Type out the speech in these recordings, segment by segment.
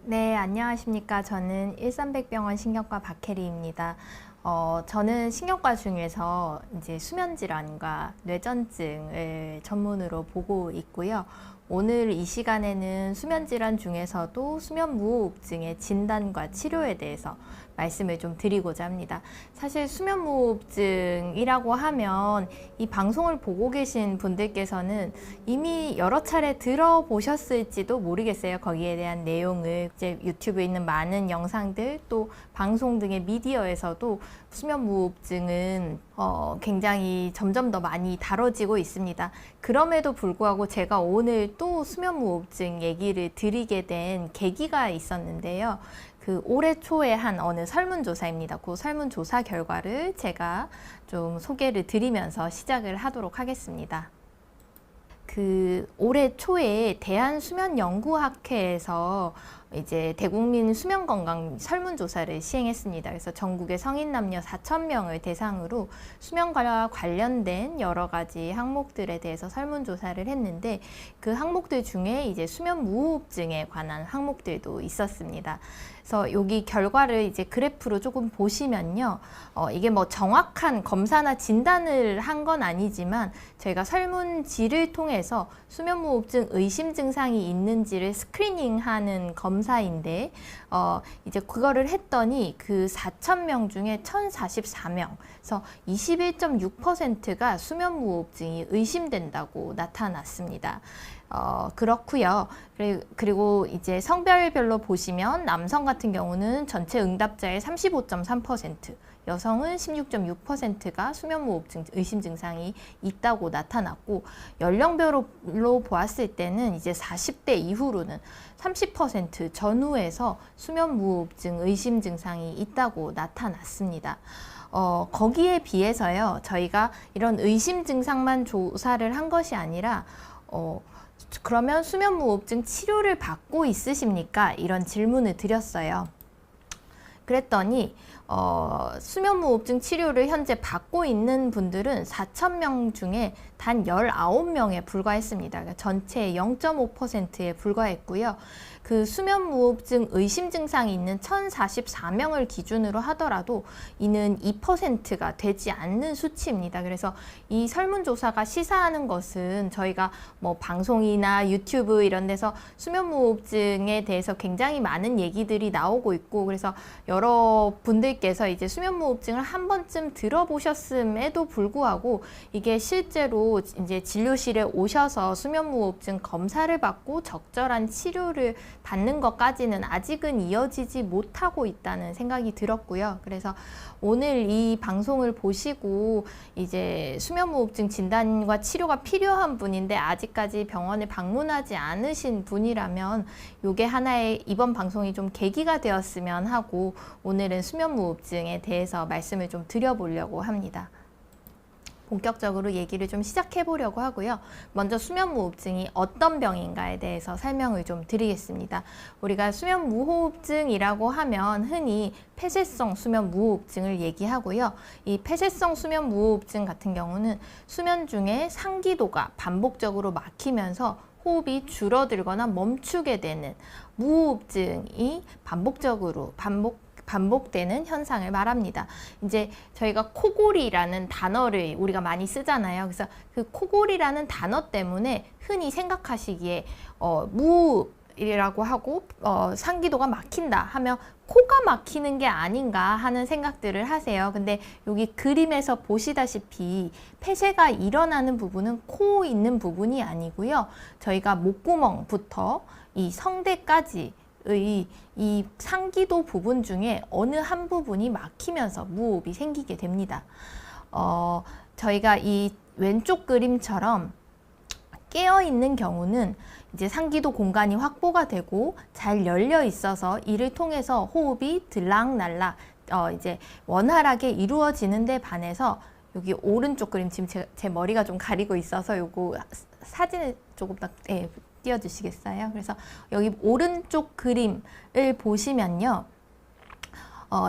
네, 안녕하십니까. 저는 일산백병원 신경과 박혜리입니다. 저는 신경과 중에서 이제 수면질환과 뇌전증을 전문으로 보고 있고요. 오늘 이 시간에는 수면질환 중에서도 수면무호흡증의 진단과 치료에 대해서 말씀을 좀 드리고자 합니다. 사실 수면무호흡증이라고 하면 이 방송을 보고 계신 분들께서는 이미 여러 차례 들어보셨을지도 모르겠어요. 거기에 대한 내용을 이제 유튜브에 있는 많은 영상들 또 방송 등의 미디어에서도 수면무호흡증은 굉장히 점점 더 많이 다뤄지고 있습니다. 그럼에도 불구하고 제가 오늘 또 수면무호흡증 얘기를 드리게 된 계기가 있었는데요. 그 올해 초에 한 어느 설문조사입니다. 그 설문조사 결과를 제가 좀 소개를 드리면서 시작을 하도록 하겠습니다. 그 올해 초에 대한수면연구학회에서 이제 대국민 수면건강 설문조사를 시행했습니다. 그래서 전국의 성인 남녀 4,000명을 대상으로 수면과 관련된 여러 가지 항목들에 대해서 설문조사를 했는데 그 항목들 중에 이제 수면무호흡증에 관한 항목들도 있었습니다. 그래서 여기 결과를 이제 그래프로 조금 보시면요. 이게 뭐 정확한 검사나 진단을 한 건 아니지만 저희가 설문지를 통해서 수면무호흡증 의심 증상이 있는지를 스크리닝하는 검사인데 이제 그거를 했더니 그 4,000명 중에 1,044명, 그래서 21.6%가 수면무호흡증이 의심된다고 나타났습니다. 그렇고요. 그리고 이제 성별별로 보시면 남성 같은 경우는 전체 응답자의 35.3%, 여성은 16.6%가 수면무호흡증 의심 증상이 있다고 나타났고, 연령별로 보았을 때는 이제 40대 이후로는 30% 전후에서 수면무호흡증 의심 증상이 있다고 나타났습니다. 거기에 비해서요, 저희가 이런 의심 증상만 조사를 한 것이 아니라 그러면 수면무호흡증 치료를 받고 있으십니까? 이런 질문을 드렸어요. 그랬더니 수면무호흡증 치료를 현재 받고 있는 분들은 4,000명 중에 단 19명에 불과했습니다. 그러니까 전체의 0.5%에 불과했고요. 그 수면무호흡증 의심 증상이 있는 1,044명을 기준으로 하더라도 이는 2%가 되지 않는 수치입니다. 그래서 이 설문조사가 시사하는 것은 저희가 뭐 방송이나 유튜브 이런 데서 수면무호흡증에 대해서 굉장히 많은 얘기들이 나오고 있고, 그래서 여러 분들께서 이제 수면무호흡증을 한 번쯤 들어보셨음에도 불구하고 이게 실제로 이제 진료실에 오셔서 수면무호흡증 검사를 받고 적절한 치료를 받는 것까지는 아직은 이어지지 못하고 있다는 생각이 들었고요. 그래서 오늘 이 방송을 보시고 이제 수면무호흡증 진단과 치료가 필요한 분인데 아직까지 병원에 방문하지 않으신 분이라면 이게 하나의 이번 방송이 좀 계기가 되었으면 하고 오늘은 수면무호흡증에 대해서 말씀을 좀 드려보려고 합니다. 본격적으로 얘기를 좀 시작해 보려고 하고요. 먼저 수면무호흡증이 어떤 병인가에 대해서 설명을 좀 드리겠습니다. 우리가 수면무호흡증이라고 하면 흔히 폐쇄성 수면무호흡증을 얘기하고요. 이 폐쇄성 수면무호흡증 같은 경우는 수면 중에 상기도가 반복적으로 막히면서 호흡이 줄어들거나 멈추게 되는 무호흡증이 반복되는 현상을 말합니다. 이제 저희가 코골이라는 단어를 우리가 많이 쓰잖아요. 그래서 그 코골이라는 단어 때문에 흔히 생각하시기에 무호흡이라고 하고 상기도가 막힌다 하면 코가 막히는 게 아닌가 하는 생각들을 하세요. 근데 여기 그림에서 보시다시피 폐쇄가 일어나는 부분은 코 있는 부분이 아니고요. 저희가 목구멍부터 이 성대까지 이 상기도 부분 중에 어느 한 부분이 막히면서 무호흡이 생기게 됩니다. 저희가 이 왼쪽 그림처럼 깨어있는 경우는 이제 상기도 공간이 확보가 되고 잘 열려 있어서 이를 통해서 호흡이 들락날락 이제 원활하게 이루어지는 데 반해서 여기 오른쪽 그림, 지금 제 머리가 좀 가리고 있어서 요거 사진을 조금 더 띄워주시겠어요? 그래서 여기 오른쪽 그림을 보시면요,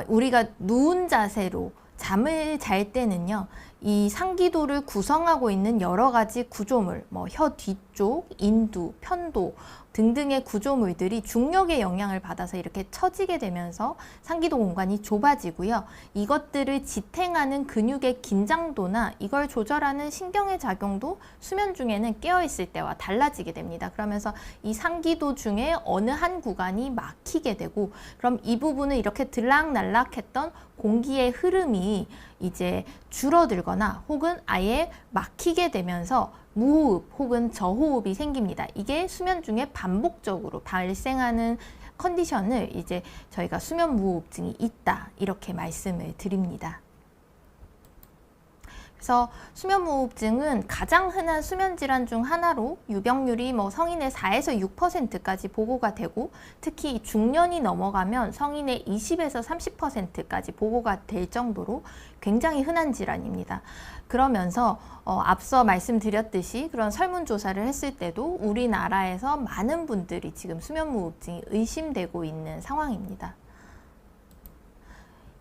우리가 누운 자세로 잠을 잘 때는요, 이 상기도를 구성하고 있는 여러 가지 구조물, 뭐 혀 뒤쪽, 인두, 편도, 등등의 구조물들이 중력의 영향을 받아서 이렇게 처지게 되면서 상기도 공간이 좁아지고요. 이것들을 지탱하는 근육의 긴장도나 이걸 조절하는 신경의 작용도 수면 중에는 깨어있을 때와 달라지게 됩니다. 그러면서 이 상기도 중에 어느 한 구간이 막히게 되고, 그럼 이 부분을 이렇게 들락날락했던 공기의 흐름이 이제 줄어들거나 혹은 아예 막히게 되면서 무호흡 혹은 저호흡이 생깁니다. 이게 수면 중에 반복적으로 발생하는 컨디션을 이제 저희가 수면 무호흡증이 있다, 이렇게 말씀을 드립니다. 그래서 수면무호흡증은 가장 흔한 수면질환 중 하나로 유병률이 성인의 4에서 6%까지 보고가 되고, 특히 중년이 넘어가면 성인의 20에서 30%까지 보고가 될 정도로 굉장히 흔한 질환입니다. 그러면서 앞서 말씀드렸듯이 그런 설문조사를 했을 때도 우리나라에서 많은 분들이 지금 수면무호흡증이 의심되고 있는 상황입니다.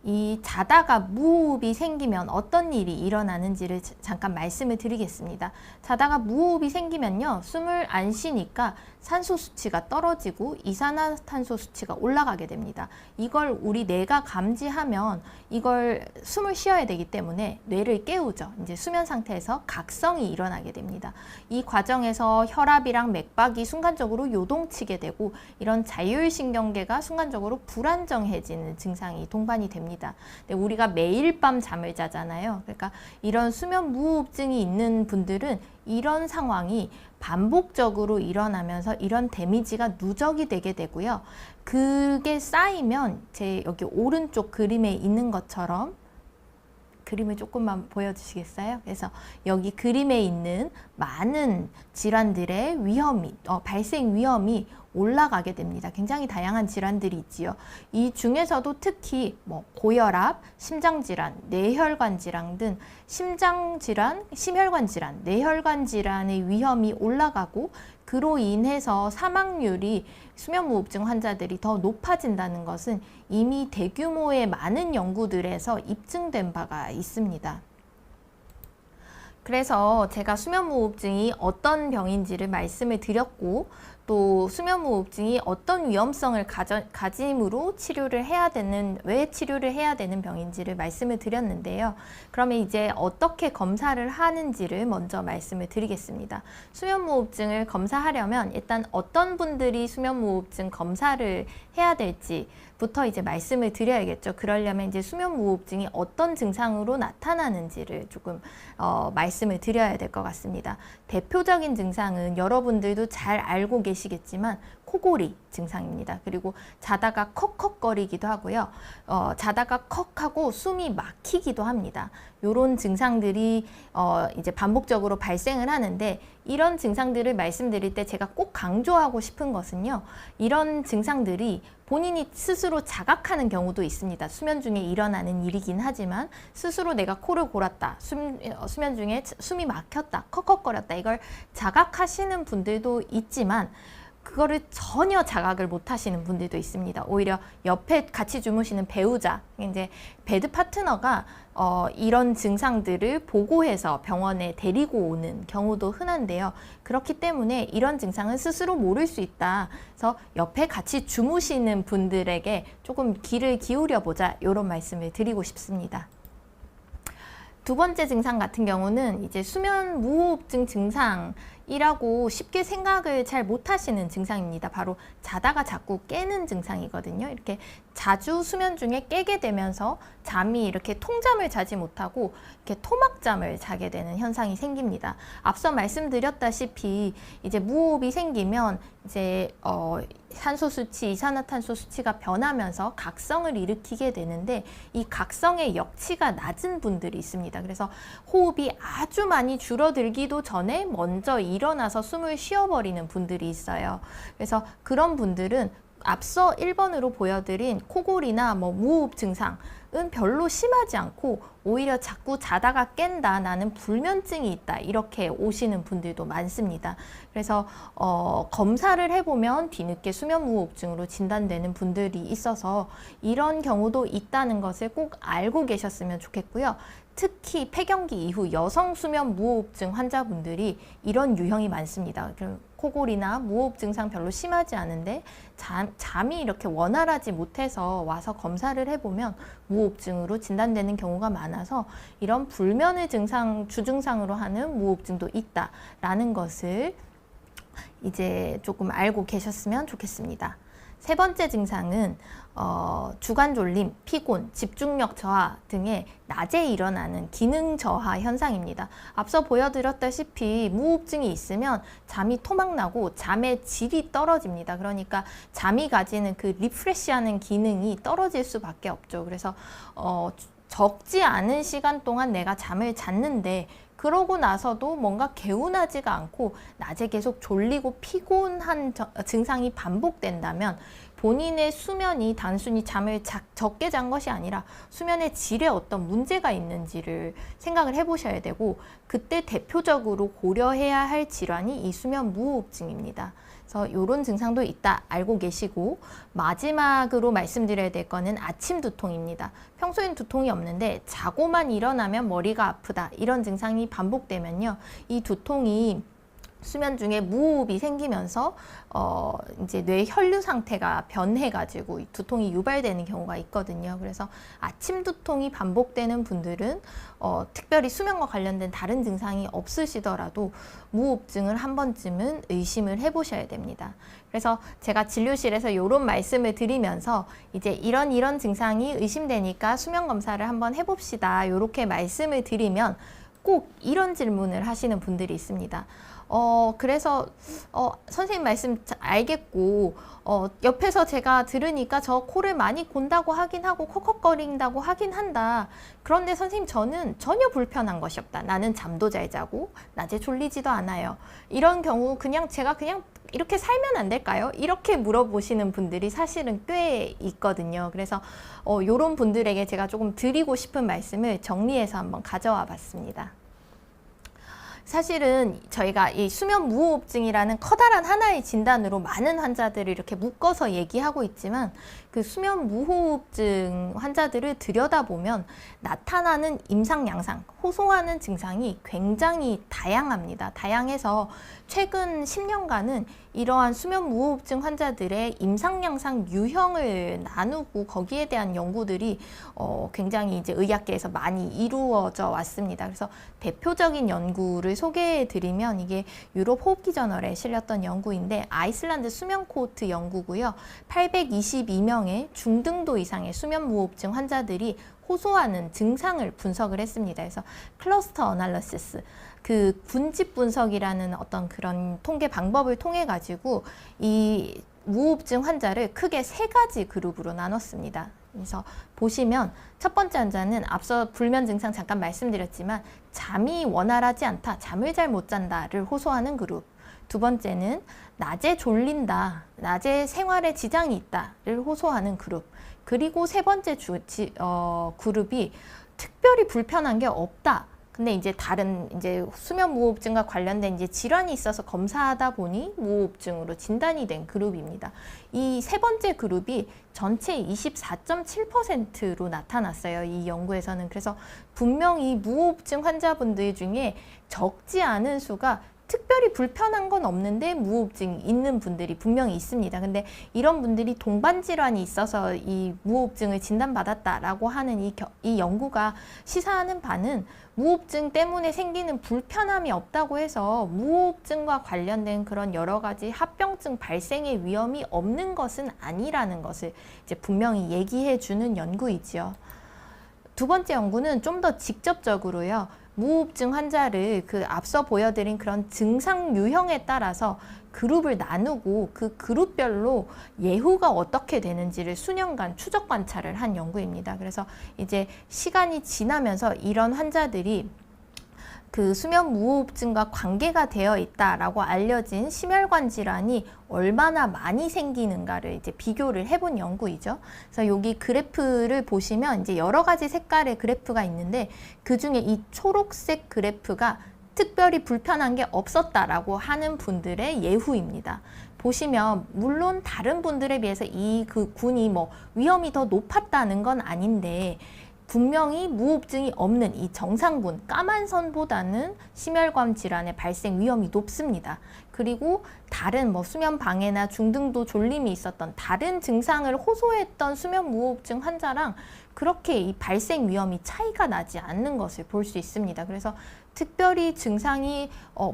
이 자다가 무호흡이 생기면 어떤 일이 일어나는지를 잠깐 말씀을 드리겠습니다. 자다가 무호흡이 생기면요, 숨을 안 쉬니까 산소 수치가 떨어지고 이산화탄소 수치가 올라가게 됩니다. 이걸 우리 뇌가 감지하면 이걸 숨을 쉬어야 되기 때문에 뇌를 깨우죠. 이제 수면 상태에서 각성이 일어나게 됩니다. 이 과정에서 혈압이랑 맥박이 순간적으로 요동치게 되고, 이런 자율신경계가 순간적으로 불안정해지는 증상이 동반이 됩니다. 근데 우리가 매일 밤 잠을 자잖아요. 그러니까 이런 수면 무호흡증이 있는 분들은 이런 상황이 반복적으로 일어나면서 이런 데미지가 누적이 되게 되고요. 그게 쌓이면 제 여기 오른쪽 그림에 있는 것처럼, 그림을 조금만 보여주시겠어요? 그래서 여기 그림에 있는 많은 질환들의 위험이, 발생 위험이 올라가게 됩니다. 굉장히 다양한 질환들이 있지요. 이 중에서도 특히 고혈압, 심장질환, 뇌혈관 질환 등 심장질환, 심혈관 질환, 뇌혈관 질환의 위험이 올라가고, 그로 인해서 사망률이 수면무호흡증 환자들이 더 높아진다는 것은 이미 대규모의 많은 연구들에서 입증된 바가 있습니다. 그래서 제가 수면무호흡증이 어떤 병인지를 말씀을 드렸고, 또 수면무호흡증이 어떤 위험성을 가짐으로 왜 치료를 해야 되는 병인지를 말씀을 드렸는데요. 그러면 이제 어떻게 검사를 하는지를 먼저 말씀을 드리겠습니다. 수면무호흡증을 검사하려면 일단 어떤 분들이 수면무호흡증 검사를 해야 될지부터 이제 말씀을 드려야겠죠. 그러려면 이제 수면무호흡증이 어떤 증상으로 나타나는지를 조금 말씀을 드려야 될 것 같습니다. 대표적인 증상은 여러분들도 잘 알고 계시겠지만 코골이 증상입니다. 그리고 자다가 컥컥거리기도 하고요. 자다가 컥하고 숨이 막히기도 합니다. 이런 증상들이 이제 반복적으로 발생을 하는데, 이런 증상들을 말씀드릴 때 제가 꼭 강조하고 싶은 것은요, 이런 증상들이 본인이 스스로 자각하는 경우도 있습니다. 수면 중에 일어나는 일이긴 하지만 스스로 내가 코를 골았다, 수면 중에 숨이 막혔다, 컥컥거렸다, 이걸 자각하시는 분들도 있지만 그거를 전혀 자각을 못 하시는 분들도 있습니다. 오히려 옆에 같이 주무시는 배우자, 이제 베드 파트너가 이런 증상들을 보고해서 병원에 데리고 오는 경우도 흔한데요. 그렇기 때문에 이런 증상은 스스로 모를 수 있다. 그래서 옆에 같이 주무시는 분들에게 조금 귀를 기울여 보자, 이런 말씀을 드리고 싶습니다. 두 번째 증상 같은 경우는 이제 수면 무호흡증 증상이라고 쉽게 생각을 잘 못하시는 증상입니다. 바로 자다가 자꾸 깨는 증상이거든요. 이렇게 자주 수면 중에 깨게 되면서 잠이 이렇게 통잠을 자지 못하고 이렇게 토막잠을 자게 되는 현상이 생깁니다. 앞서 말씀드렸다시피 이제 무호흡이 생기면 이제 산소 수치, 이산화탄소 수치가 변하면서 각성을 일으키게 되는데, 이 각성의 역치가 낮은 분들이 있습니다. 그래서 호흡이 아주 많이 줄어들기도 전에 먼저 일어나서 숨을 쉬어버리는 분들이 있어요. 그래서 그런 분들은 앞서 1번으로 보여드린 코골이나 무호흡 증상은 별로 심하지 않고 오히려 자꾸 자다가 깬다, 나는 불면증이 있다, 이렇게 오시는 분들도 많습니다. 그래서 검사를 해보면 뒤늦게 수면무호흡증으로 진단되는 분들이 있어서 이런 경우도 있다는 것을 꼭 알고 계셨으면 좋겠고요. 특히 폐경기 이후 여성 수면 무호흡증 환자분들이 이런 유형이 많습니다. 코골이나 무호흡 증상 별로 심하지 않은데 잠이 이렇게 원활하지 못해서 와서 검사를 해보면 무호흡증으로 진단되는 경우가 많아서 이런 불면의 증상, 주증상으로 하는 무호흡증도 있다라는 것을 이제 조금 알고 계셨으면 좋겠습니다. 세 번째 증상은 주간 졸림, 피곤, 집중력 저하 등의 낮에 일어나는 기능 저하 현상입니다. 앞서 보여드렸다시피 무호흡증이 있으면 잠이 토막나고 잠의 질이 떨어집니다. 그러니까 잠이 가지는 그 리프레시하는 기능이 떨어질 수밖에 없죠. 그래서 적지 않은 시간 동안 내가 잠을 잤는데 그러고 나서도 뭔가 개운하지가 않고 낮에 계속 졸리고 피곤한 증상이 반복된다면 본인의 수면이 단순히 잠을 적게 잔 것이 아니라 수면의 질에 어떤 문제가 있는지를 생각을 해보셔야 되고, 그때 대표적으로 고려해야 할 질환이 이 수면 무호흡증입니다. 그래서 이런 증상도 있다 알고 계시고, 마지막으로 말씀드려야 될 거는 아침 두통입니다. 평소엔 두통이 없는데 자고만 일어나면 머리가 아프다, 이런 증상이 반복되면요, 이 두통이 수면 중에 무호흡이 생기면서 이제 뇌 혈류 상태가 변해가지고 두통이 유발되는 경우가 있거든요. 그래서 아침 두통이 반복되는 분들은 특별히 수면과 관련된 다른 증상이 없으시더라도 무호흡증을 한 번쯤은 의심을 해보셔야 됩니다. 그래서 제가 진료실에서 이런 말씀을 드리면서 이제 이런 증상이 의심되니까 수면 검사를 한번 해봅시다, 이렇게 말씀을 드리면 꼭 이런 질문을 하시는 분들이 있습니다. 그래서 선생님 말씀 알겠고 옆에서 제가 들으니까 저 코를 많이 곤다고 하긴 하고 컥컥거린다고 하긴 한다. 그런데 선생님 저는 전혀 불편한 것이 없다. 나는 잠도 잘 자고 낮에 졸리지도 않아요. 이런 경우 제가 그냥 이렇게 살면 안 될까요? 이렇게 물어보시는 분들이 사실은 꽤 있거든요. 그래서 이런 분들에게 제가 조금 드리고 싶은 말씀을 정리해서 한번 가져와 봤습니다. 사실은 저희가 이 수면 무호흡증이라는 커다란 하나의 진단으로 많은 환자들을 이렇게 묶어서 얘기하고 있지만, 그 수면 무호흡증 환자들을 들여다보면 나타나는 임상 양상, 호소하는 증상이 굉장히 다양합니다. 다양해서 최근 10년간은 이러한 수면 무호흡증 환자들의 임상 양상 유형을 나누고 거기에 대한 연구들이 굉장히 이제 의학계에서 많이 이루어져 왔습니다. 그래서 대표적인 연구를 소개해 드리면 이게 유럽 호흡기 저널에 실렸던 연구인데, 아이슬란드 수면 코호트 연구고요. 822명의 중등도 이상의 수면 무호흡증 환자들이 호소하는 증상을 분석을 했습니다. 그래서 클러스터 어널리시스, 그 군집 분석이라는 어떤 그런 통계 방법을 통해 가지고 이 무호흡증 환자를 크게 3가지 그룹으로 나눴습니다. 그래서 보시면 첫 번째 환자는 앞서 불면 증상 잠깐 말씀드렸지만 잠이 원활하지 않다, 잠을 잘 못 잔다를 호소하는 그룹. 두 번째는 낮에 졸린다, 낮에 생활에 지장이 있다를 호소하는 그룹. 그리고 세 번째 그룹이 특별히 불편한 게 없다. 근데 이제 다른 이제 수면 무호흡증과 관련된 이제 질환이 있어서 검사하다 보니 무호흡증으로 진단이 된 그룹입니다. 이 세 번째 그룹이 전체 24.7%로 나타났어요, 이 연구에서는. 그래서 분명히 무호흡증 환자분들 중에 적지 않은 수가 특별히 불편한 건 없는데 무호흡증이 있는 분들이 분명히 있습니다. 근데 이런 분들이 동반 질환이 있어서 이 무호흡증을 진단받았다라고 하는 이 연구가 시사하는 바는 무호흡증 때문에 생기는 불편함이 없다고 해서 무호흡증과 관련된 그런 여러 가지 합병증 발생의 위험이 없는 것은 아니라는 것을 이제 분명히 얘기해 주는 연구이지요. 두 번째 연구는 좀 더 직접적으로요, 무호흡증 환자를 그 앞서 보여드린 그런 증상 유형에 따라서 그룹을 나누고 그 그룹별로 예후가 어떻게 되는지를 수년간 추적 관찰을 한 연구입니다. 그래서 이제 시간이 지나면서 이런 환자들이 그 수면 무호흡증과 관계가 되어 있다라고 알려진 심혈관 질환이 얼마나 많이 생기는가를 이제 비교를 해본 연구이죠. 그래서 여기 그래프를 보시면 이제 여러 가지 색깔의 그래프가 있는데, 그 중에 이 초록색 그래프가 특별히 불편한 게 없었다라고 하는 분들의 예후입니다. 보시면 물론 다른 분들에 비해서 이 그 군이 뭐 위험이 더 높았다는 건 아닌데, 분명히 무호흡증이 없는 이 정상분, 까만 선보다는 심혈관 질환의 발생 위험이 높습니다. 그리고 다른 뭐 수면 방해나 중등도 졸림이 있었던 다른 증상을 호소했던 수면 무호흡증 환자랑 그렇게 이 발생 위험이 차이가 나지 않는 것을 볼 수 있습니다. 그래서 특별히 증상이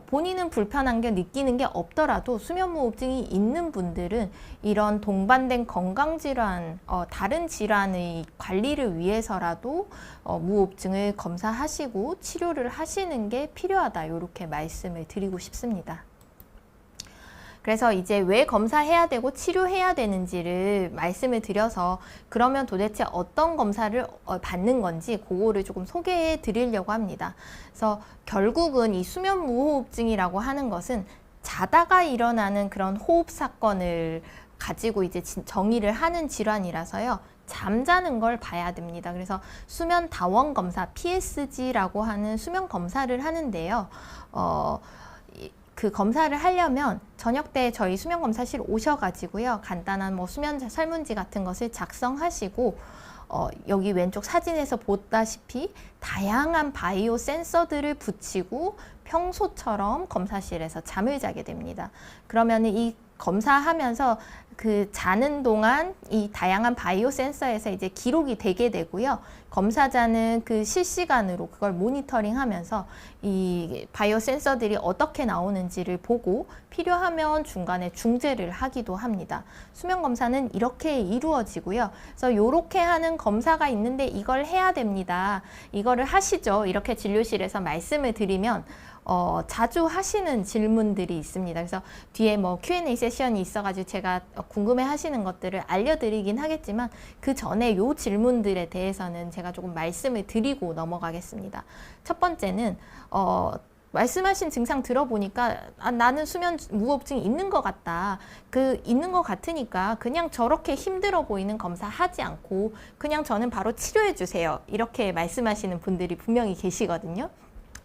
본인은 불편한 게 느끼는 게 없더라도 수면무호흡증이 있는 분들은 이런 동반된 건강질환, 다른 질환의 관리를 위해서라도 무호흡증을 검사하시고 치료를 하시는 게 필요하다. 이렇게 말씀을 드리고 싶습니다. 그래서 이제 왜 검사해야 되고 치료해야 되는지를 말씀을 드려서 그러면 도대체 어떤 검사를 받는 건지 그거를 조금 소개해 드리려고 합니다. 그래서 결국은 이 수면 무호흡증이라고 하는 것은 자다가 일어나는 그런 호흡 사건을 가지고 이제 정의를 하는 질환이라서요. 잠자는 걸 봐야 됩니다. 그래서 수면 다원 검사 PSG라고 하는 수면 검사를 하는데요. 그 검사를 하려면 저녁 때 저희 수면검사실 오셔가지고요. 간단한 뭐 수면 설문지 같은 것을 작성하시고 여기 왼쪽 사진에서 보다시피 다양한 바이오 센서들을 붙이고 평소처럼 검사실에서 잠을 자게 됩니다. 그러면 이 검사하면서 그 자는 동안 이 다양한 바이오 센서에서 이제 기록이 되게 되고요. 검사자는 그 실시간으로 그걸 모니터링 하면서 이 바이오 센서들이 어떻게 나오는지를 보고 필요하면 중간에 중재를 하기도 합니다. 수면 검사는 이렇게 이루어지고요. 그래서 이렇게 하는 검사가 있는데 이걸 해야 됩니다. 이거를 하시죠. 이렇게 진료실에서 말씀을 드리면 자주 하시는 질문들이 있습니다. 그래서 뒤에 뭐 Q&A 세션이 있어가지고 제가 궁금해 하시는 것들을 알려드리긴 하겠지만 그 전에 요 질문들에 대해서는 제가 조금 말씀을 드리고 넘어가겠습니다. 첫 번째는 말씀하신 증상 들어보니까 나는 수면 무호흡증이 있는 것 같다. 있는 것 같으니까 그냥 저렇게 힘들어 보이는 검사 하지 않고 그냥 저는 바로 치료해 주세요. 이렇게 말씀하시는 분들이 분명히 계시거든요.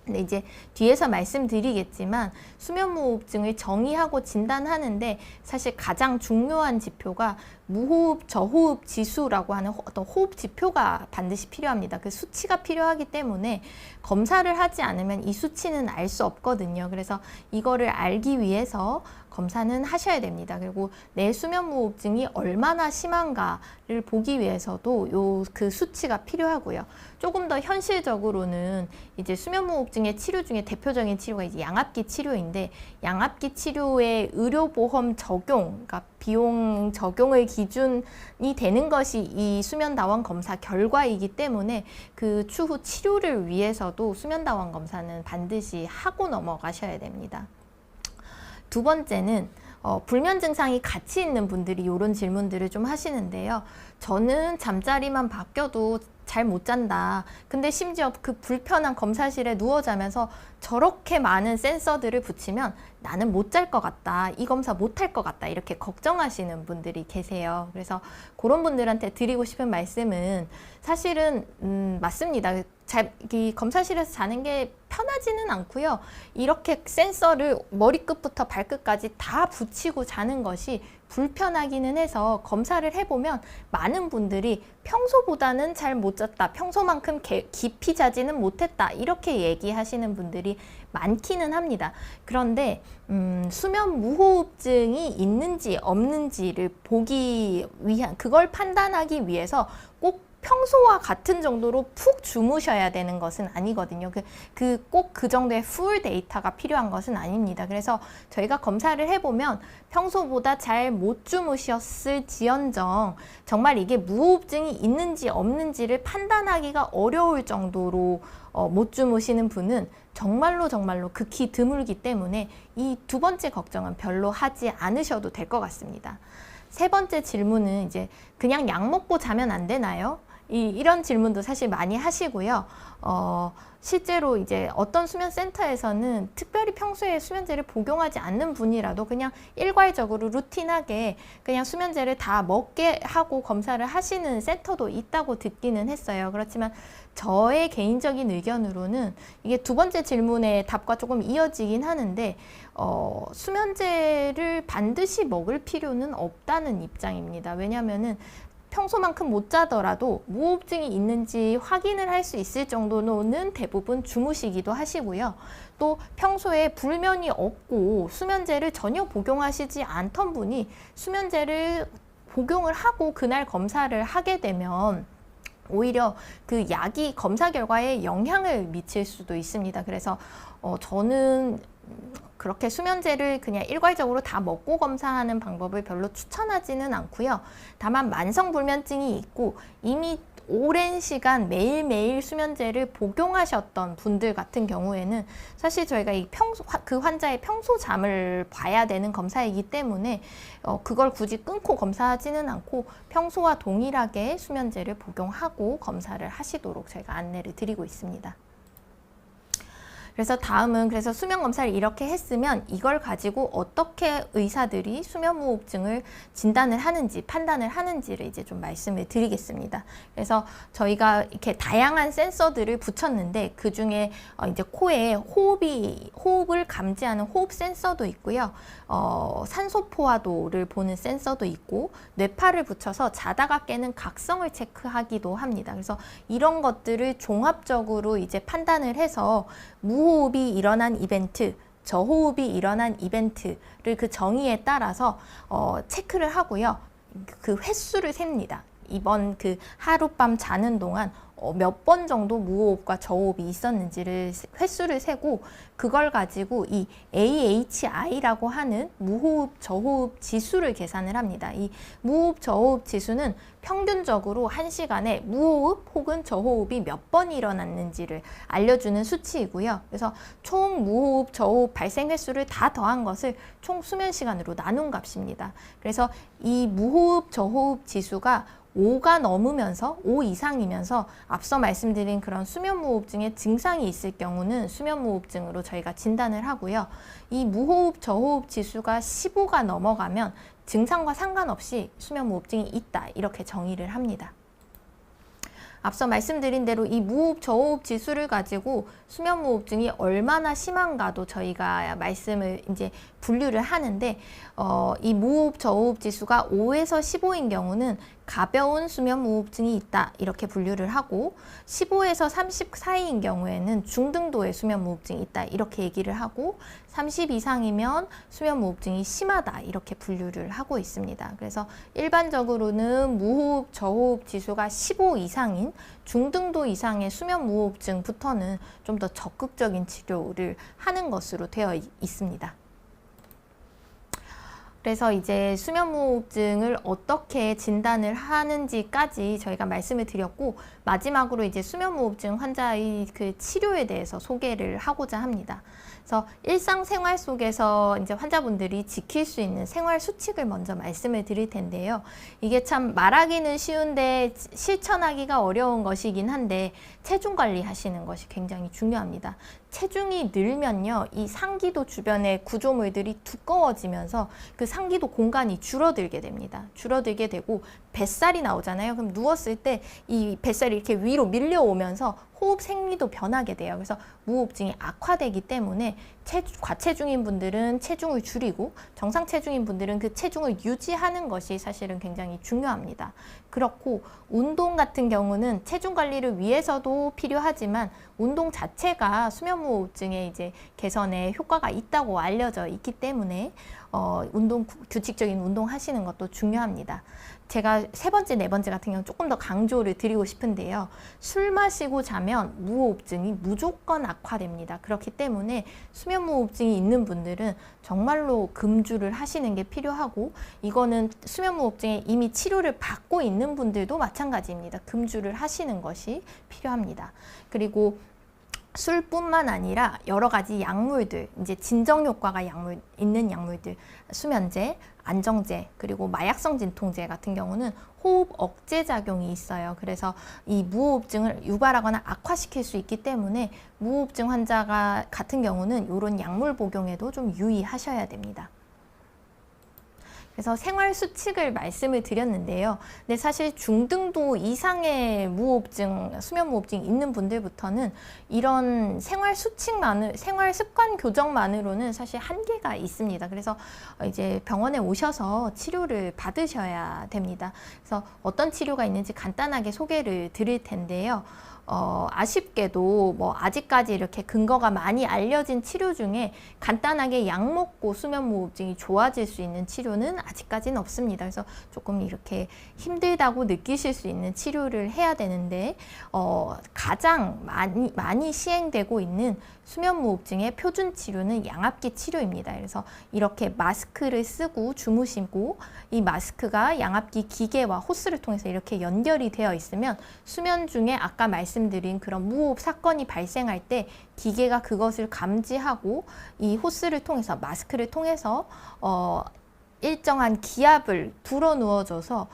근데 이제 뒤에서 말씀드리겠지만 수면무호흡증을 정의하고 진단하는데 사실 가장 중요한 지표가 무호흡, 저호흡 지수라고 하는 어떤 호흡 지표가 반드시 필요합니다. 그 수치가 필요하기 때문에 검사를 하지 않으면 이 수치는 알 수 없거든요. 그래서 이거를 알기 위해서 검사는 하셔야 됩니다. 그리고 내 수면무호흡증이 얼마나 심한가를 보기 위해서도 그 수치가 필요하고요. 조금 더 현실적으로는 이제 수면무호흡증의 치료 중에 대표적인 치료가 이제 양압기 치료인데 양압기 치료의 의료보험 적용, 그러니까 비용 적용의 기준이 되는 것이 이 수면다원 검사 결과이기 때문에 그 추후 치료를 위해서도 수면다원 검사는 반드시 하고 넘어가셔야 됩니다. 두 번째는 불면 증상이 같이 있는 분들이 이런 질문들을 좀 하시는데요. 저는 잠자리만 바뀌어도 잘 못 잔다. 근데 심지어 그 불편한 검사실에 누워 자면서 저렇게 많은 센서들을 붙이면 나는 못 잘 것 같다. 이 검사 못 할 것 같다. 이렇게 걱정하시는 분들이 계세요. 그래서 그런 분들한테 드리고 싶은 말씀은 사실은 맞습니다. 이 검사실에서 자는 게 편하지는 않고요. 이렇게 센서를 머리끝부터 발끝까지 다 붙이고 자는 것이 불편하기는 해서 검사를 해보면 많은 분들이 평소보다는 잘 못 잤다. 평소만큼 깊이 자지는 못했다. 이렇게 얘기하시는 분들이 많기는 합니다. 그런데 수면 무호흡증이 있는지 없는지를 보기 위한, 그걸 판단하기 위해서 꼭 평소와 같은 정도로 푹 주무셔야 되는 것은 아니거든요. 꼭 그 정도의 풀 데이터가 필요한 것은 아닙니다. 그래서 저희가 검사를 해보면 평소보다 잘 못 주무셨을지언정 정말 이게 무호흡증이 있는지 없는지를 판단하기가 어려울 정도로 못 주무시는 분은 정말로 극히 드물기 때문에 이 두 번째 걱정은 별로 하지 않으셔도 될 것 같습니다. 세 번째 질문은 이제 그냥 약 먹고 자면 안 되나요? 이런 질문도 사실 많이 하시고요. 실제로 이제 어떤 수면센터에서는 특별히 평소에 수면제를 복용하지 않는 분이라도 그냥 일괄적으로 루틴하게 그냥 수면제를 다 먹게 하고 검사를 하시는 센터도 있다고 듣기는 했어요. 그렇지만 저의 개인적인 의견으로는 이게 두 번째 질문의 답과 조금 이어지긴 하는데 수면제를 반드시 먹을 필요는 없다는 입장입니다. 왜냐하면은 평소만큼 못 자더라도 무호흡증이 있는지 확인을 할 수 있을 정도는 대부분 주무시기도 하시고요. 또 평소에 불면이 없고 수면제를 전혀 복용하시지 않던 분이 수면제를 복용을 하고 그날 검사를 하게 되면 오히려 그 약이 검사 결과에 영향을 미칠 수도 있습니다. 그래서 저는 그렇게 수면제를 그냥 일괄적으로 다 먹고 검사하는 방법을 별로 추천하지는 않고요. 다만 만성불면증이 있고 이미 오랜 시간 매일매일 수면제를 복용하셨던 분들 같은 경우에는 사실 저희가 그 환자의 평소 잠을 봐야 되는 검사이기 때문에 그걸 굳이 끊고 검사하지는 않고 평소와 동일하게 수면제를 복용하고 검사를 하시도록 저희가 안내를 드리고 있습니다. 그래서 다음은 수면 검사를 이렇게 했으면 이걸 가지고 어떻게 의사들이 수면무호흡증을 진단을 하는지 판단을 하는지를 이제 좀 말씀을 드리겠습니다. 그래서 저희가 이렇게 다양한 센서들을 붙였는데 그 중에 이제 코에 호흡을 감지하는 호흡 센서도 있고요. 산소 포화도를 보는 센서도 있고 뇌파를 붙여서 자다가 깨는 각성을 체크하기도 합니다. 그래서 이런 것들을 종합적으로 이제 판단을 해서 무호흡이 일어난 이벤트, 저호흡이 일어난 이벤트를 그 정의에 따라서 체크를 하고요. 그 횟수를 셉니다. 이번 그 하룻밤 자는 동안 몇 번 정도 무호흡과 저호흡이 있었는지를 횟수를 세고 그걸 가지고 이 AHI라고 하는 무호흡 저호흡 지수를 계산을 합니다. 이 무호흡 저호흡 지수는 평균적으로 1시간에 무호흡 혹은 저호흡이 몇 번 일어났는지를 알려주는 수치이고요. 그래서 총 무호흡 저호흡 발생 횟수를 다 더한 것을 총 수면 시간으로 나눈 값입니다. 그래서 이 무호흡 저호흡 지수가 5가 넘으면서 5 이상이면서 앞서 말씀드린 그런 수면무호흡증의 증상이 있을 경우는 수면무호흡증으로 저희가 진단을 하고요. 이 무호흡 저호흡 지수가 15가 넘어가면 증상과 상관없이 수면무호흡증이 있다 이렇게 정의를 합니다. 앞서 말씀드린 대로 이 무호흡 저호흡 지수를 가지고 수면무호흡증이 얼마나 심한가도 저희가 말씀을 이제 분류를 하는데 이 무호흡 저호흡 지수가 5에서 15인 경우는 가벼운 수면무호흡증이 있다 이렇게 분류를 하고 15에서 30 사이인 경우에는 중등도의 수면무호흡증이 있다 이렇게 얘기를 하고 30 이상이면 수면무호흡증이 심하다 이렇게 분류를 하고 있습니다. 그래서 일반적으로는 무호흡 저호흡 지수가 15 이상인 중등도 이상의 수면무호흡증부터는 좀 더 적극적인 치료를 하는 것으로 되어 있습니다. 그래서 이제 수면무호흡증을 어떻게 진단을 하는지까지 저희가 말씀을 드렸고 마지막으로 이제 수면무호흡증 환자의 그 치료에 대해서 소개를 하고자 합니다. 그래서 일상생활 속에서 이제 환자분들이 지킬 수 있는 생활 수칙을 먼저 말씀을 드릴 텐데요. 이게 참 말하기는 쉬운데 실천하기가 어려운 것이긴 한데 체중 관리하시는 것이 굉장히 중요합니다. 체중이 늘면요, 이 상기도 주변의 구조물들이 두꺼워지면서 그 상기도 공간이 줄어들게 됩니다. 줄어들게 되고 뱃살이 나오잖아요. 그럼 누웠을 때 이 뱃살이 이렇게 위로 밀려오면서 호흡 생리도 변하게 돼요. 그래서 무호흡증이 악화되기 때문에 과체중인 분들은 체중을 줄이고 정상 체중인 분들은 그 체중을 유지하는 것이 사실은 굉장히 중요합니다. 그렇고 운동 같은 경우는 체중 관리를 위해서도 필요하지만 운동 자체가 수면무호흡증의 이제 개선에 효과가 있다고 알려져 있기 때문에 규칙적인 운동 하시는 것도 중요합니다. 제가 세 번째, 네 번째 같은 경우는 조금 더 강조를 드리고 싶은데요. 술 마시고 자면 무호흡증이 무조건 악화됩니다. 그렇기 때문에 수면무호흡증이 있는 분들은 정말로 금주를 하시는 게 필요하고 이거는 수면무호흡증에 이미 치료를 받고 있는 분들도 마찬가지입니다. 금주를 하시는 것이 필요합니다. 그리고 술뿐만 아니라 여러 가지 약물들, 이제 진정 효과가 있는 약물들, 수면제, 안정제, 그리고 마약성 진통제 같은 경우는 호흡 억제 작용이 있어요. 그래서 이 무호흡증을 유발하거나 악화시킬 수 있기 때문에 무호흡증 환자가 같은 경우는 이런 약물 복용에도 좀 유의하셔야 됩니다. 그래서 생활 수칙을 말씀을 드렸는데요. 근데 사실 중등도 이상의 무호흡증, 수면 무호흡증 있는 분들부터는 이런 생활 수칙만을, 생활 습관 교정만으로는 사실 한계가 있습니다. 그래서 이제 병원에 오셔서 치료를 받으셔야 됩니다. 그래서 어떤 치료가 있는지 간단하게 소개를 드릴 텐데요. 아쉽게도 뭐 아직까지 이렇게 근거가 많이 알려진 치료 중에 간단하게 약 먹고 수면 무호흡증이 좋아질 수 있는 치료는 아직까지는 없습니다. 그래서 조금 이렇게 힘들다고 느끼실 수 있는 치료를 해야 되는데 가장 많이 시행되고 있는 수면 무호흡증의 표준 치료는 양압기 치료입니다. 그래서 이렇게 마스크를 쓰고 주무시고 이 마스크가 양압기 기계와 호스를 통해서 이렇게 연결이 되어 있으면 수면 중에 아까 말씀드린 그런 무호흡 사건이 발생할 때 기계가 그것을 감지하고 이 호스를 통해서 마스크를 통해서 일정한 기압을 불어 누워줘서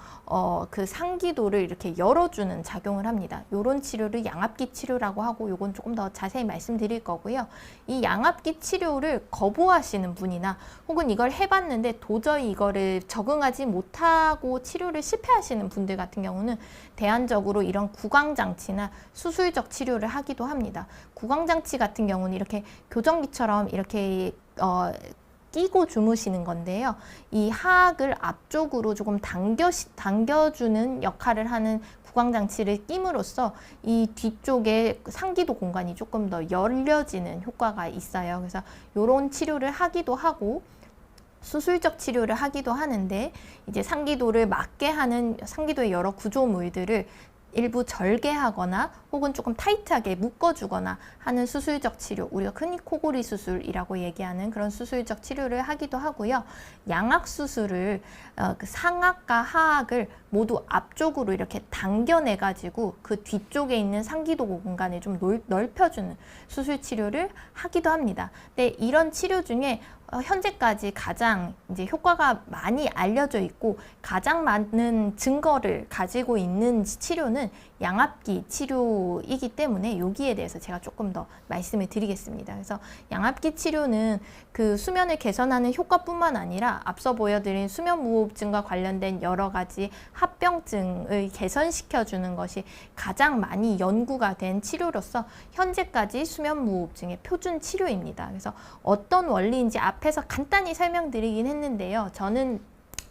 그 상기도를 이렇게 열어주는 작용을 합니다. 이런 치료를 양압기 치료라고 하고 요건 조금 더 자세히 말씀드릴 거고요. 이 양압기 치료를 거부하시는 분이나 혹은 이걸 해봤는데 도저히 이거를 적응하지 못하고 치료를 실패하시는 분들 같은 경우는 대안적으로 이런 구강장치나 수술적 치료를 하기도 합니다. 구강장치 같은 경우는 이렇게 교정기처럼 이렇게 끼고 주무시는 건데요. 이 하악을 앞쪽으로 조금 당겨주는 역할을 하는 구강장치를 끼므로써 이 뒤쪽에 상기도 공간이 조금 더 열려지는 효과가 있어요. 그래서 이런 치료를 하기도 하고 수술적 치료를 하기도 하는데 이제 상기도를 막게 하는 상기도의 여러 구조물들을 일부 절개하거나 혹은 조금 타이트하게 묶어주거나 하는 수술적 치료, 우리가 흔히 코골이 수술이라고 얘기하는 그런 수술적 치료를 하기도 하고요. 양악 수술을 그 상악과 하악을 모두 앞쪽으로 이렇게 당겨내가지고 그 뒤쪽에 있는 상기도 공간을 좀 넓혀주는 수술 치료를 하기도 합니다. 근데 이런 치료 중에 현재까지 가장 이제 효과가 많이 알려져 있고 가장 많은 증거를 가지고 있는 치료는 양압기 치료이기 때문에 여기에 대해서 제가 조금 더 말씀을 드리겠습니다. 그래서 양압기 치료는 그 수면을 개선하는 효과뿐만 아니라 앞서 보여드린 수면 무호흡증과 관련된 여러 가지 합병증을 개선시켜주는 것이 가장 많이 연구가 된 치료로서 현재까지 수면 무호흡증의 표준 치료입니다. 그래서 어떤 원리인지 앞에서 간단히 설명드리긴 했는데요. 저는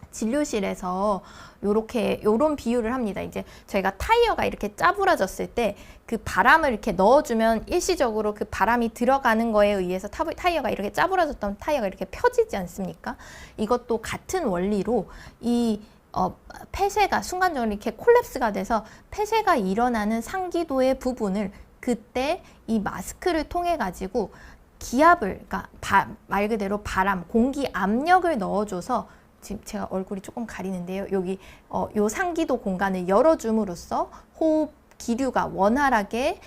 진료실에서 요런 비유를 합니다. 이제 저희가 타이어가 이렇게 짜부러졌을 때 그 바람을 이렇게 넣어주면 일시적으로 그 바람이 들어가는 거에 의해서 타이어가 이렇게 짜부러졌던 타이어가 이렇게 펴지지 않습니까? 이것도 같은 원리로 이 폐쇄가 순간적으로 이렇게 콜랩스가 돼서 폐쇄가 일어나는 상기도의 부분을 그때 이 마스크를 통해 가지고 기압을, 그러니까 말 그대로 바람, 공기 압력을 넣어줘서 지금 제가 얼굴이 조금 가리는데요. 여기 요 상기도 공간을 열어줌으로써 호흡 기류가 원활하게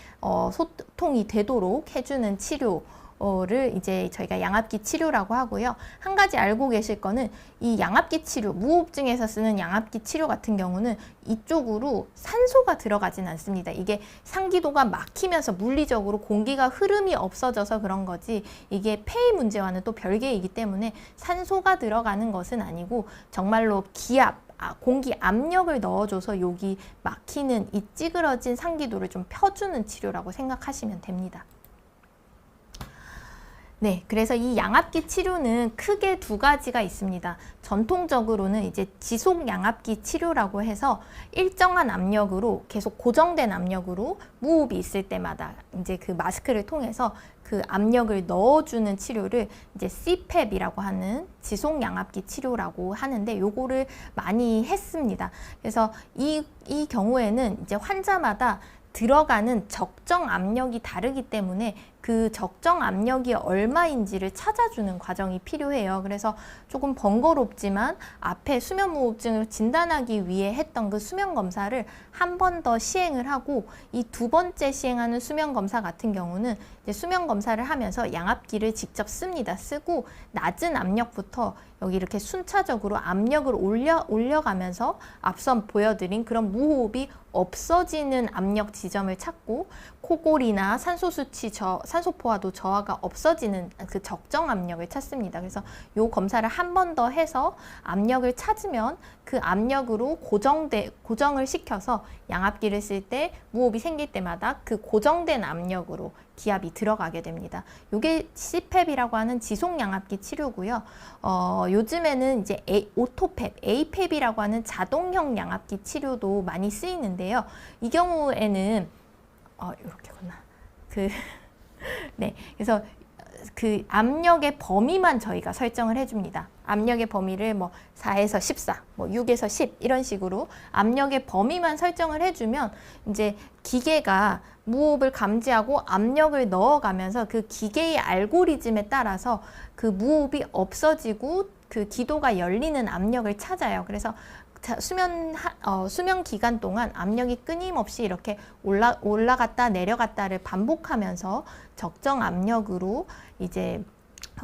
소통이 되도록 해주는 치료를 이제 저희가 양압기 치료라고 하고요. 한 가지 알고 계실 거는 이 양압기 치료, 무호흡증에서 쓰는 양압기 치료 같은 경우는 이쪽으로 산소가 들어가진 않습니다. 이게 상기도가 막히면서 물리적으로 공기가 흐름이 없어져서 그런 거지 이게 폐의 문제와는 또 별개이기 때문에 산소가 들어가는 것은 아니고 정말로 기압, 공기 압력을 넣어줘서 여기 막히는 이 찌그러진 상기도를 좀 펴주는 치료라고 생각하시면 됩니다. 네, 그래서 이 양압기 치료는 크게 두 가지가 있습니다. 전통적으로는 이제 지속 양압기 치료라고 해서 일정한 압력으로 계속 고정된 압력으로 무호흡이 있을 때마다 이제 그 마스크를 통해서 그 압력을 넣어주는 치료를 이제 CPAP이라고 하는 지속 양압기 치료라고 하는데 요거를 많이 했습니다. 그래서 이 경우에는 이제 환자마다 들어가는 적정 압력이 다르기 때문에 그 적정 압력이 얼마인지를 찾아주는 과정이 필요해요. 그래서 조금 번거롭지만 앞에 수면 무호흡증을 진단하기 위해 했던 그 수면 검사를 한 번 더 시행을 하고 이 두 번째 시행하는 수면 검사 같은 경우는 이제 수면 검사를 하면서 양압기를 직접 씁니다. 쓰고 낮은 압력부터 여기 이렇게 순차적으로 압력을 올려가면서 앞서 보여드린 그런 무호흡이 없어지는 압력 지점을 찾고 코골이나 산소 포화도 저하가 없어지는 그 적정 압력을 찾습니다. 그래서 요 검사를 한 번 더 해서 압력을 찾으면 그 압력으로 고정을 시켜서 양압기를 쓸 때 무호흡이 생길 때마다 그 고정된 압력으로 기압이 들어가게 됩니다. 이게 CPAP이라고 하는 지속 양압기 치료고요. 요즘에는 이제 오토팹, APAP이라고 하는 자동형 양압기 치료도 많이 쓰이는데요. 이 경우에는 이렇게구나. 네, 그래서 그 압력의 범위만 저희가 설정을 해줍니다. 압력의 범위를 뭐 4에서 14, 뭐 6에서 10 이런 식으로 압력의 범위만 설정을 해주면 이제 기계가 무호흡을 감지하고 압력을 넣어가면서 그 기계의 알고리즘에 따라서 그 무호흡이 없어지고 그 기도가 열리는 압력을 찾아요. 그래서 수면 기간 동안 압력이 끊임없이 이렇게 올라갔다 내려갔다를 반복하면서 적정 압력으로 이제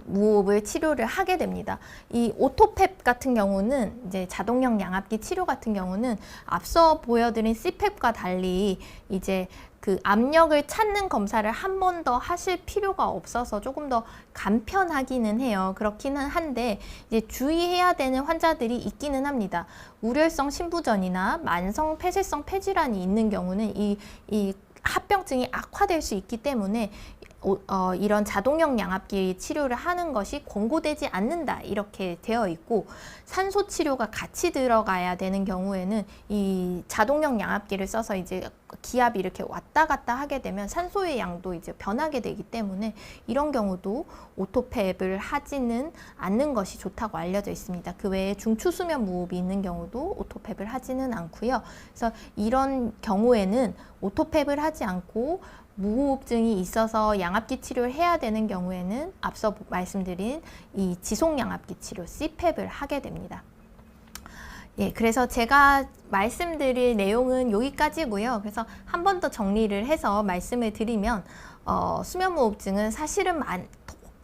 무호흡을 치료를 하게 됩니다. 이 오토팹 같은 경우는 이제 자동형 양압기 치료 같은 경우는 앞서 보여드린 CPAP과 달리 이제 그 압력을 찾는 검사를 한 번 더 하실 필요가 없어서 조금 더 간편하기는 해요. 그렇기는 한데 이제 주의해야 되는 환자들이 있기는 합니다. 우려성 신부전이나 만성 폐쇄성 폐질환이 있는 경우는 이 합병증이 악화될 수 있기 때문에 이런 자동형 양압기 치료를 하는 것이 권고되지 않는다 이렇게 되어 있고, 산소 치료가 같이 들어가야 되는 경우에는 이 자동형 양압기를 써서 이제 기압이 이렇게 왔다 갔다 하게 되면 산소의 양도 이제 변하게 되기 때문에 이런 경우도 오토팹을 하지는 않는 것이 좋다고 알려져 있습니다. 그 외에 중추수면 무호흡이 있는 경우도 오토팹을 하지는 않고요. 그래서 이런 경우에는 오토팹을 하지 않고 무호흡증이 있어서 양압기 치료를 해야 되는 경우에는 앞서 말씀드린 이 지속 양압기 치료 CPAP을 하게 됩니다. 예, 그래서 제가 말씀드릴 내용은 여기까지고요. 그래서 한 번 더 정리를 해서 말씀을 드리면 수면무호흡증은 사실은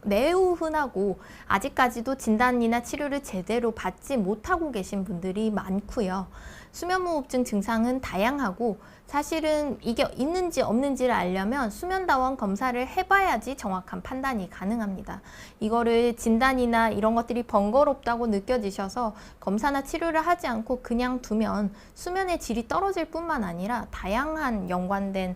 매우 흔하고 아직까지도 진단이나 치료를 제대로 받지 못하고 계신 분들이 많고요. 수면무호흡증 증상은 다양하고 사실은 이게 있는지 없는지를 알려면 수면다원 검사를 해봐야지 정확한 판단이 가능합니다. 이거를 진단이나 이런 것들이 번거롭다고 느껴지셔서 검사나 치료를 하지 않고 그냥 두면 수면의 질이 떨어질 뿐만 아니라 다양한 연관된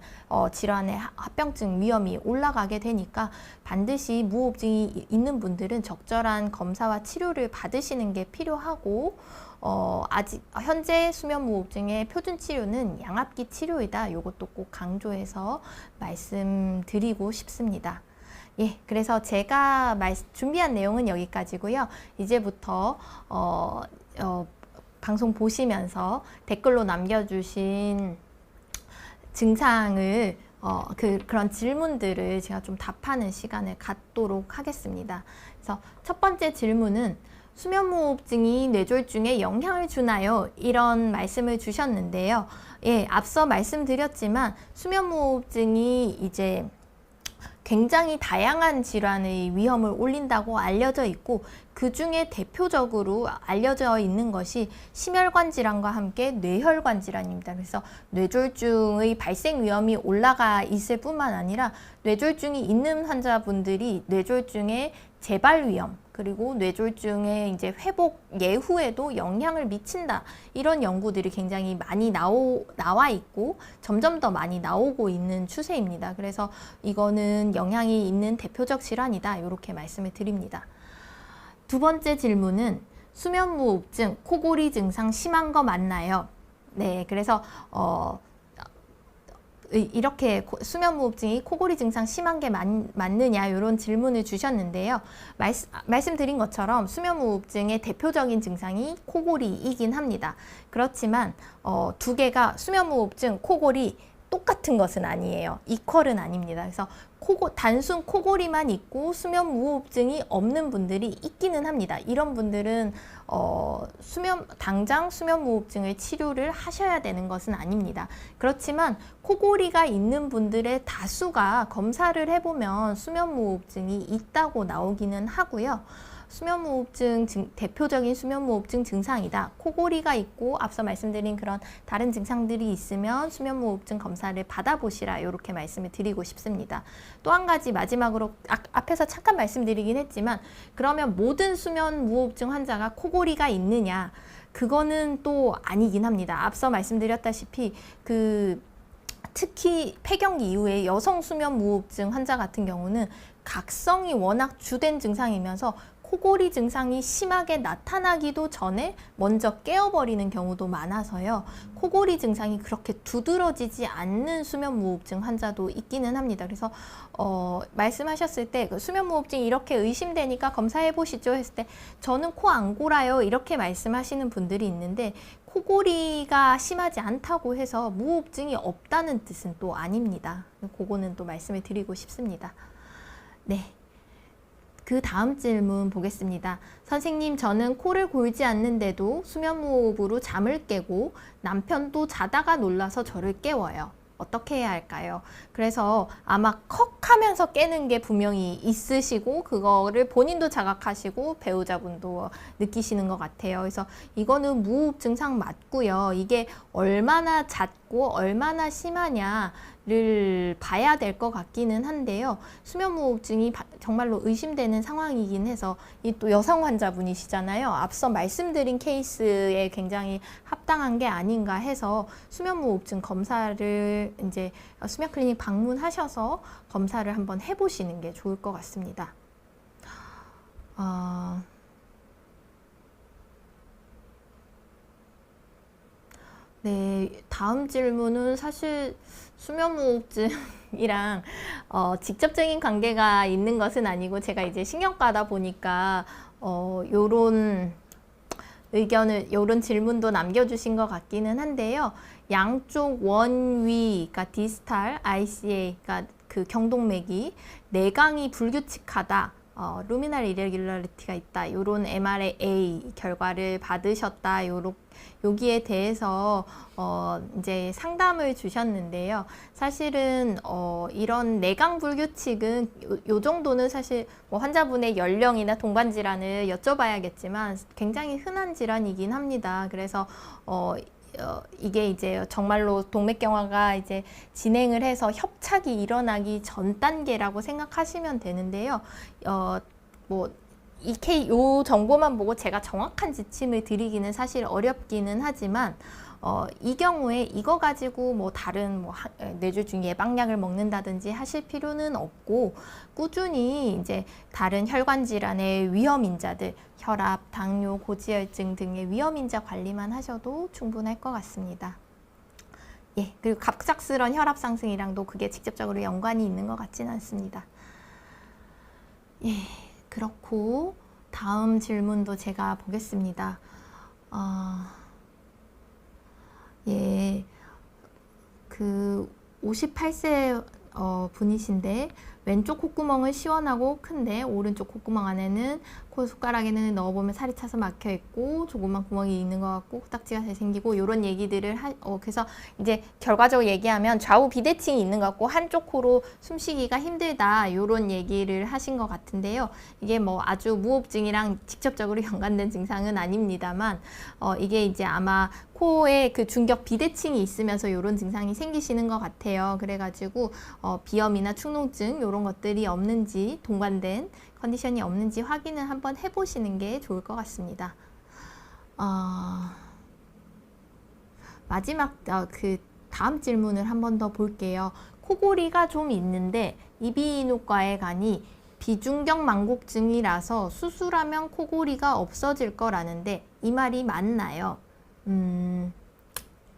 질환의 합병증 위험이 올라가게 되니까 반드시 무호흡증이 있는 분들은 적절한 검사와 치료를 받으시는 게 필요하고, 아직 현재 수면무호흡증의 표준 치료는 양압기 치료이다. 이것도 꼭 강조해서 말씀드리고 싶습니다. 예, 그래서 제가 준비한 내용은 여기까지고요. 이제부터 방송 보시면서 댓글로 남겨주신 증상을 그런 질문들을 제가 좀 답하는 시간을 갖도록 하겠습니다. 그래서 첫 번째 질문은 수면무호흡증이 뇌졸중에 영향을 주나요? 이런 말씀을 주셨는데요. 예, 앞서 말씀드렸지만 수면무호흡증이 이제 굉장히 다양한 질환의 위험을 올린다고 알려져 있고, 그 중에 대표적으로 알려져 있는 것이 심혈관 질환과 함께 뇌혈관 질환입니다. 그래서 뇌졸중의 발생 위험이 올라가 있을 뿐만 아니라 뇌졸중이 있는 환자분들이 뇌졸중의 재발 위험, 그리고 뇌졸중의 이제 회복 예후에도 영향을 미친다. 이런 연구들이 굉장히 많이 나와 있고 점점 더 많이 나오고 있는 추세입니다. 그래서 이거는 영향이 있는 대표적 질환이다. 이렇게 말씀을 드립니다. 두 번째 질문은 수면무호흡증, 코골이 증상 심한 거 맞나요? 네, 그래서 이렇게 수면무호흡증이 코골이 증상 심한 게 맞느냐 이런 질문을 주셨는데요. 말씀드린 것처럼 수면무호흡증의 대표적인 증상이 코골이이긴 합니다. 그렇지만 두 개가 수면무호흡증, 코골이 똑같은 것은 아니에요. 이퀄은 아닙니다. 그래서 단순 코골이만 있고 수면무호흡증이 없는 분들이 있기는 합니다. 이런 분들은 당장 수면무호흡증의 치료를 하셔야 되는 것은 아닙니다. 그렇지만 코골이가 있는 분들의 다수가 검사를 해보면 수면무호흡증이 있다고 나오기는 하고요. 수면무호흡증 대표적인 수면무호흡증 증상이다. 코골이가 있고 앞서 말씀드린 그런 다른 증상들이 있으면 수면무호흡증 검사를 받아보시라 이렇게 말씀을 드리고 싶습니다. 또 한 가지 마지막으로 앞에서 잠깐 말씀드리긴 했지만 그러면 모든 수면무호흡증 환자가 코골이가 있느냐? 그거는 또 아니긴 합니다. 앞서 말씀드렸다시피 특히 폐경기 이후에 여성 수면무호흡증 환자 같은 경우는 각성이 워낙 주된 증상이면서 코골이 증상이 심하게 나타나기도 전에 먼저 깨어버리는 경우도 많아서요. 코골이 증상이 그렇게 두드러지지 않는 수면무호흡증 환자도 있기는 합니다. 그래서 말씀하셨을 때 수면무호흡증이 이렇게 의심되니까 검사해 보시죠 했을 때 저는 코 안 골아요 이렇게 말씀하시는 분들이 있는데 코골이가 심하지 않다고 해서 무호흡증이 없다는 뜻은 또 아닙니다. 그거는 또 말씀을 드리고 싶습니다. 네. 그 다음 질문 보겠습니다. 선생님, 저는 코를 골지 않는데도 수면무호흡으로 잠을 깨고 남편도 자다가 놀라서 저를 깨워요. 어떻게 해야 할까요? 그래서 아마 컥 하면서 깨는 게 분명히 있으시고 그거를 본인도 자각하시고 배우자분도 느끼시는 것 같아요. 그래서 이거는 무호흡 증상 맞고요. 이게 얼마나 잦고 얼마나 심하냐를 봐야 될 것 같기는 한데요. 수면무호흡증이 정말로 의심되는 상황이긴 해서 이 또 여성 환자분이시잖아요. 앞서 말씀드린 케이스에 굉장히 합당한 게 아닌가 해서 수면무호흡증 검사를 이제 수면클리닉 방문하셔서 검사를 한번 해보시는 게 좋을 것 같습니다. 네, 다음 질문은 사실 수면무호흡증이랑 직접적인 관계가 있는 것은 아니고 제가 이제 신경과다 보니까 요런 의견을, 요런 질문도 남겨주신 것 같기는 한데요. 양쪽 원위, 그러니까 디스탈, ICA, 그러니까 그 경동맥이 내강이 불규칙하다. 루미널 이레귤러리티가 있다. 요런 MRA 결과를 받으셨다. 여기에 대해서 이제 상담을 주셨는데요. 사실은 이런 내강 불규칙은 요 정도는 사실 뭐 환자분의 연령이나 동반 질환을 여쭤봐야겠지만 굉장히 흔한 질환이긴 합니다. 그래서 이게 이제 정말로 동맥경화가 이제 진행을 해서 협착이 일어나기 전 단계라고 생각하시면 되는데요. 요 정보만 보고 제가 정확한 지침을 드리기는 사실 어렵기는 하지만 이 경우에 이거 가지고 뭐 다른 뇌졸중 예방약을 먹는다든지 하실 필요는 없고 꾸준히 이제 다른 혈관 질환의 위험인자들, 혈압, 당뇨, 고지혈증 등의 위험인자 관리만 하셔도 충분할 것 같습니다. 예, 그리고 갑작스런 혈압 상승이랑도 그게 직접적으로 연관이 있는 것 같지는 않습니다. 예, 그렇고 다음 질문도 제가 보겠습니다. 예, 그 58세 분이신데 왼쪽 콧구멍은 시원하고 큰데 오른쪽 콧구멍 안에는 콧숟가락에는 넣어보면 살이 차서 막혀 있고 조그만 구멍이 있는 것 같고 코딱지가 잘 생기고 이런 얘기들을 그래서 이제 결과적으로 얘기하면 좌우 비대칭이 있는 것 같고 한쪽 코로 숨쉬기가 힘들다 이런 얘기를 하신 것 같은데요. 이게 뭐 아주 무호흡증이랑 직접적으로 연관된 증상은 아닙니다만 이게 이제 아마 코에 그 중격 비대칭이 있으면서 이런 증상이 생기시는 것 같아요. 그래가지고 비염이나 축농증 이런 것들이 없는지 동반된 컨디션이 없는지 확인을 한번 해보시는 게 좋을 것 같습니다. 마지막 그 다음 질문을 한 번 더 볼게요. 코골이가 좀 있는데 이비인후과에 가니 비중격 망곡증이라서 수술하면 코골이가 없어질 거라는데 이 말이 맞나요?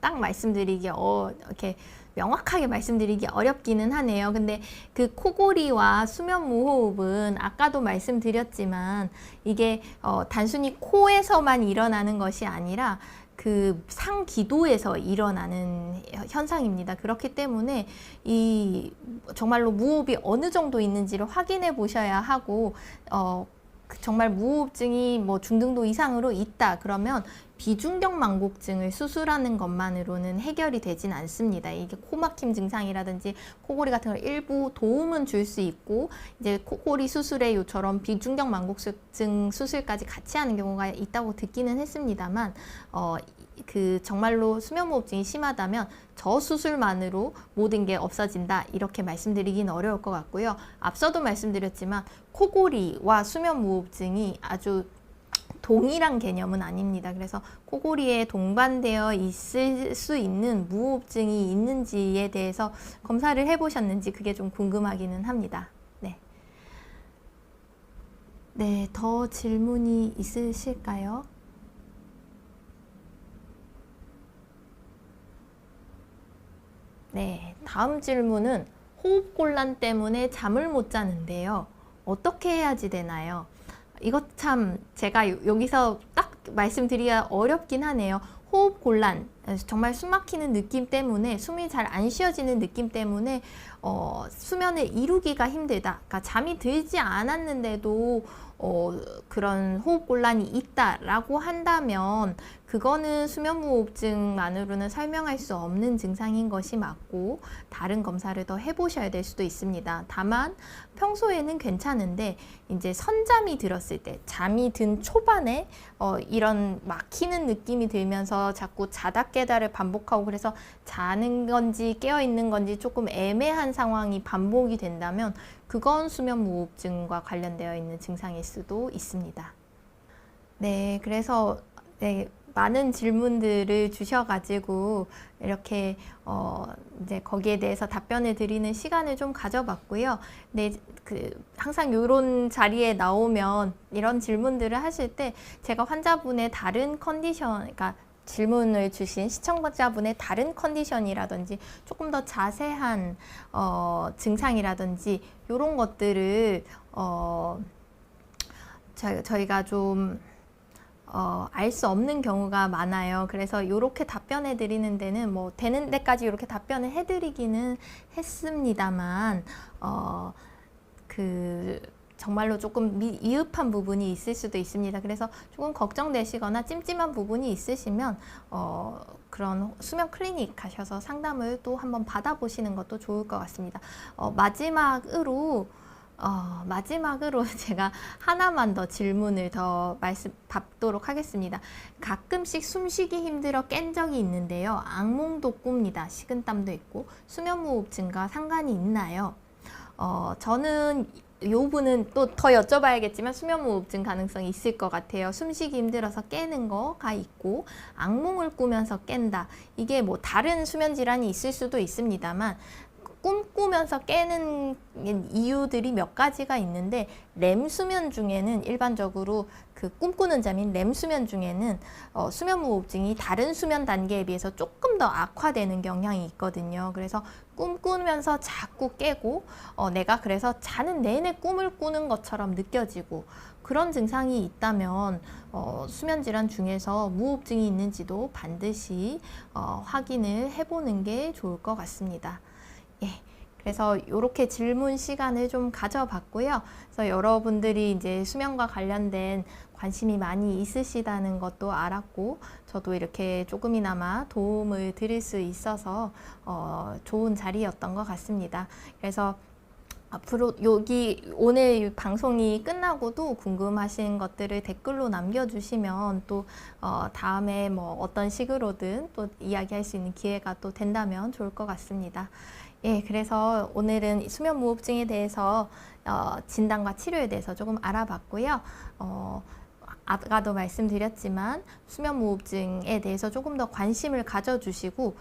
딱 말씀드리기 이렇게 명확하게 말씀드리기 어렵기는 하네요. 근데 그 코골이와 수면무호흡은 아까도 말씀드렸지만 이게 단순히 코에서만 일어나는 것이 아니라 그 상기도에서 일어나는 현상입니다. 그렇기 때문에 이 정말로 무호흡이 어느 정도 있는지를 확인해 보셔야 하고 정말 무호흡증이 뭐 중등도 이상으로 있다 그러면 비중격 망곡증을 수술하는 것만으로는 해결이 되진 않습니다. 이게 코막힘 증상이라든지 코골이 같은 걸 일부 도움은 줄 수 있고 이제 코골이 수술에 요처럼 비중격 망곡증 수술까지 같이 하는 경우가 있다고 듣기는 했습니다만 그 정말로 수면무호흡증이 심하다면 저 수술만으로 모든 게 없어진다 이렇게 말씀드리긴 어려울 것 같고요. 앞서도 말씀드렸지만 코골이와 수면무호흡증이 아주 동일한 개념은 아닙니다. 그래서 코골이에 동반되어 있을 수 있는 무호흡증이 있는지에 대해서 검사를 해보셨는지 그게 좀 궁금하기는 합니다. 네. 네, 더 질문이 있으실까요? 네, 다음 질문은 호흡곤란 때문에 잠을 못 자는데요. 어떻게 해야지 되나요? 이것 참 제가 여기서 딱 말씀드리기가 어렵긴 하네요. 호흡곤란, 정말 숨 막히는 느낌 때문에 숨이 잘 안 쉬어지는 느낌 때문에 수면을 이루기가 힘들다. 그러니까 잠이 들지 않았는데도 그런 호흡곤란이 있다라고 한다면 그거는 수면무호흡증만으로는 설명할 수 없는 증상인 것이 맞고 다른 검사를 더 해보셔야 될 수도 있습니다. 다만 평소에는 괜찮은데 이제 선잠이 들었을 때 잠이 든 초반에 이런 막히는 느낌이 들면서 자꾸 자다 깨다를 반복하고 그래서 자는 건지 깨어 있는 건지 조금 애매한 상황이 반복이 된다면 그건 수면무호흡증과 관련되어 있는 증상일 수도 있습니다. 네, 그래서 네, 많은 질문들을 주셔가지고 이렇게 이제 거기에 대해서 답변을 드리는 시간을 좀 가져봤고요. 네, 항상 이런 자리에 나오면 이런 질문들을 하실 때 제가 환자분의 다른 컨디션, 그러니까 질문을 주신 시청자분의 다른 컨디션이라든지 조금 더 자세한 증상이라든지 이런 것들을 저희가 좀 알 수 없는 경우가 많아요. 그래서 이렇게 답변해 드리는 데는 뭐 되는 데까지 이렇게 답변을 해 드리기는 했습니다만 정말로 조금 미흡한 부분이 있을 수도 있습니다. 그래서 조금 걱정되시거나 찜찜한 부분이 있으시면 그런 수면 클리닉 가셔서 상담을 또 한번 받아보시는 것도 좋을 것 같습니다. 마지막으로 제가 하나만 더 질문을 더 받도록 하겠습니다. 가끔씩 숨쉬기 힘들어 깬 적이 있는데요. 악몽도 꿉니다. 식은땀도 있고 수면무호흡증과 상관이 있나요? 저는 이 부분은 또 더 여쭤봐야겠지만 수면무호흡증 가능성이 있을 것 같아요. 숨쉬기 힘들어서 깨는 거가 있고 악몽을 꾸면서 깬다. 이게 뭐 다른 수면 질환이 있을 수도 있습니다만 꿈꾸면서 깨는 이유들이 몇 가지가 있는데 렘 수면 중에는 일반적으로 그 꿈꾸는 잠인 렘 수면 중에는 수면무호흡증이 다른 수면 단계에 비해서 조금 더 악화되는 경향이 있거든요. 그래서 꿈꾸면서 자꾸 깨고 내가 그래서 자는 내내 꿈을 꾸는 것처럼 느껴지고 그런 증상이 있다면 수면 질환 중에서 무호흡증이 있는지도 반드시 확인을 해보는 게 좋을 것 같습니다. 예, 그래서 이렇게 질문 시간을 좀 가져봤고요. 그래서 여러분들이 이제 수면과 관련된 관심이 많이 있으시다는 것도 알았고, 저도 이렇게 조금이나마 도움을 드릴 수 있어서 좋은 자리였던 것 같습니다. 그래서 앞으로 오늘 방송이 끝나고도 궁금하신 것들을 댓글로 남겨주시면 또 다음에 뭐 어떤 식으로든 또 이야기할 수 있는 기회가 또 된다면 좋을 것 같습니다. 예, 그래서 오늘은 수면무호흡증에 대해서 진단과 치료에 대해서 조금 알아봤고요. 아까도 말씀드렸지만 수면무호흡증에 대해서 조금 더 관심을 가져주시고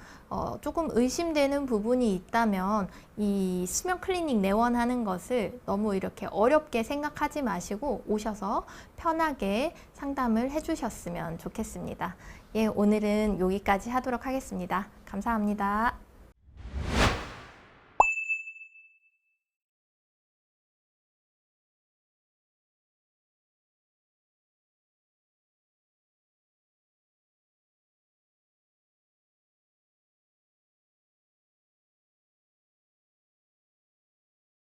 조금 의심되는 부분이 있다면 이 수면 클리닉 내원하는 것을 너무 이렇게 어렵게 생각하지 마시고 오셔서 편하게 상담을 해주셨으면 좋겠습니다. 예, 오늘은 여기까지 하도록 하겠습니다. 감사합니다.